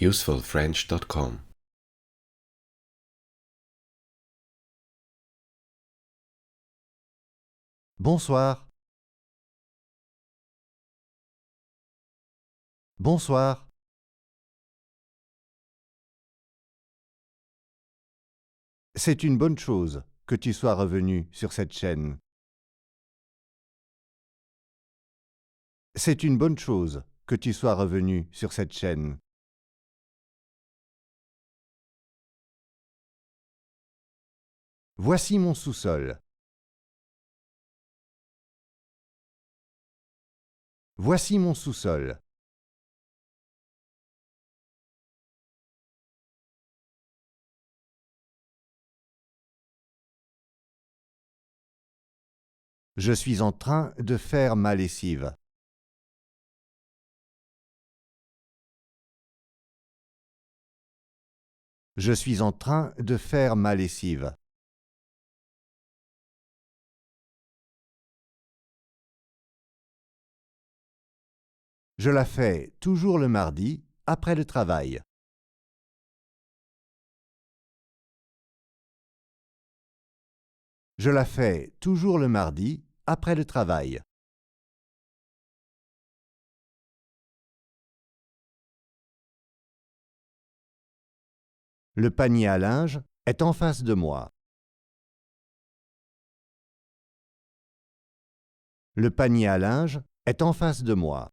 usefulfrench.com. Bonsoir. Bonsoir. C'est une bonne chose que tu sois revenu sur cette chaîne. C'est une bonne chose que tu sois revenu sur cette chaîne. Voici mon sous-sol. Voici mon sous-sol. Je suis en train de faire ma lessive. Je suis en train de faire ma lessive. Je la fais toujours le mardi après le travail. Je la fais toujours le mardi après le travail. Le panier à linge est en face de moi. Le panier à linge est en face de moi.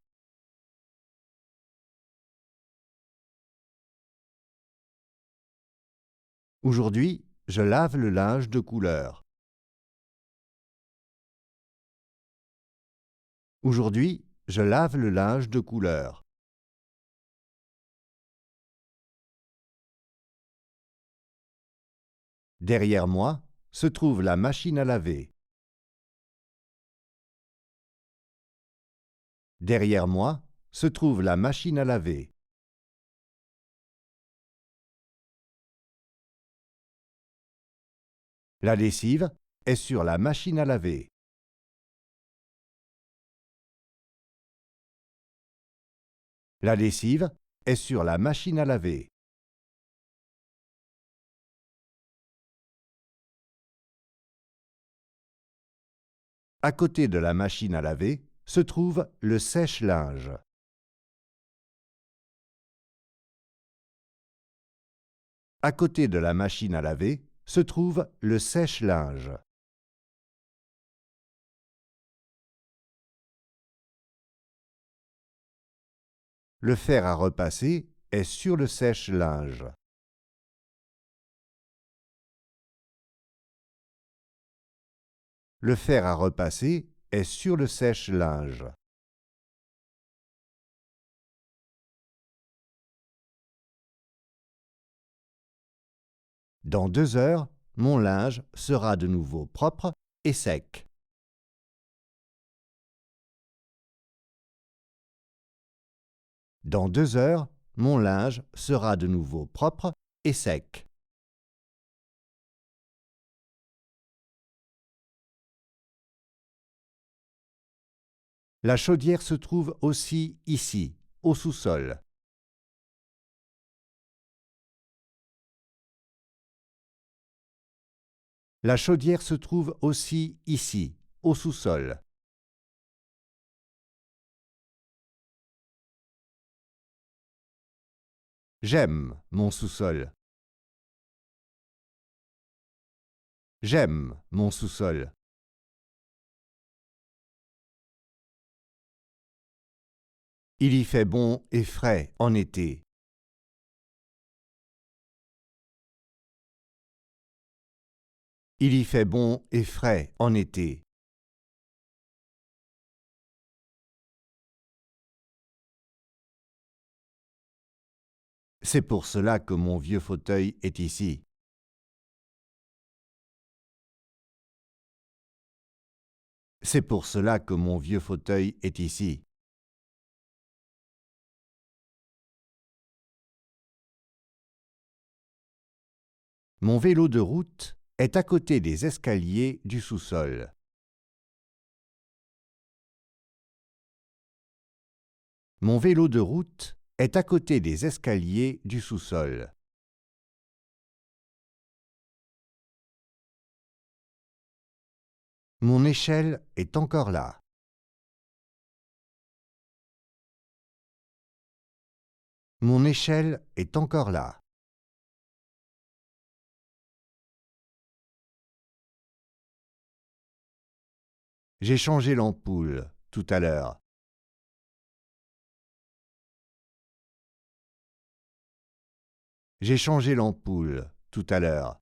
Aujourd'hui, je lave le linge de couleur. Aujourd'hui, je lave le linge de couleur. Derrière moi se trouve la machine à laver. Derrière moi se trouve la machine à laver. La lessive est sur la machine à laver. La lessive est sur la machine à laver. À côté de la machine à laver se trouve le sèche-linge. À côté de la machine à laver se trouve le sèche-linge. Le fer à repasser est sur le sèche-linge. Le fer à repasser est sur le sèche-linge. Dans 2 heures, mon linge sera de nouveau propre et sec. Dans 2 heures, mon linge sera de nouveau propre et sec. La chaudière se trouve aussi ici, au sous-sol. La chaudière se trouve aussi ici, au sous-sol. J'aime mon sous-sol. J'aime mon sous-sol. Il y fait bon et frais en été. Il y fait bon et frais en été. C'est pour cela que mon vieux fauteuil est ici. C'est pour cela que mon vieux fauteuil est ici. Mon vélo de route est à côté des escaliers du sous-sol. Mon vélo de route est à côté des escaliers du sous-sol. Mon échelle est encore là. Mon échelle est encore là. J'ai changé l'ampoule tout à l'heure. J'ai changé l'ampoule tout à l'heure.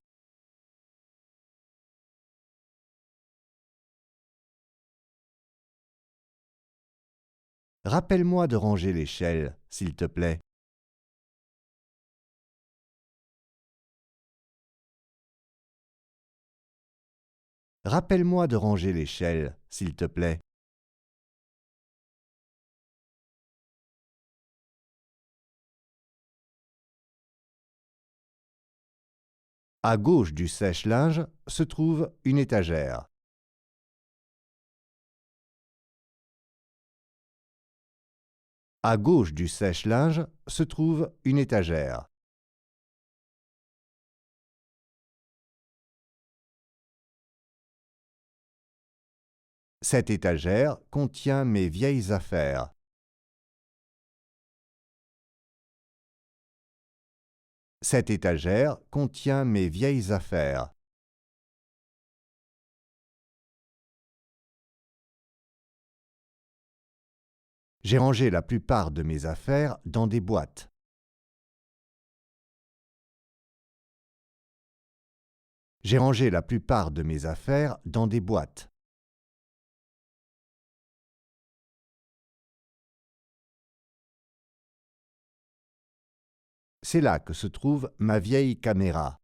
Rappelle-moi de ranger l'échelle, s'il te plaît. Rappelle-moi de ranger l'échelle, s'il te plaît. À gauche du sèche-linge se trouve une étagère. À gauche du sèche-linge se trouve une étagère. Cette étagère contient mes vieilles affaires. Cette étagère contient mes vieilles affaires. J'ai rangé la plupart de mes affaires dans des boîtes. J'ai rangé la plupart de mes affaires dans des boîtes. C'est là que se trouve ma vieille caméra.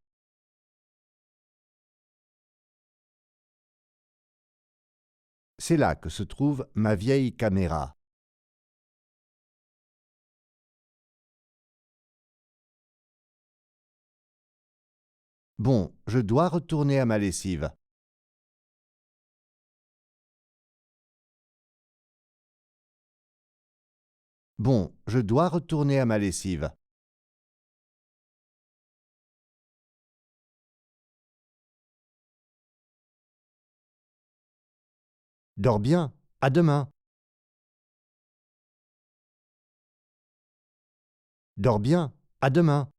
C'est là que se trouve ma vieille caméra. Bon, je dois retourner à ma lessive. Bon, je dois retourner à ma lessive. Dors bien, à demain. Dors bien, à demain.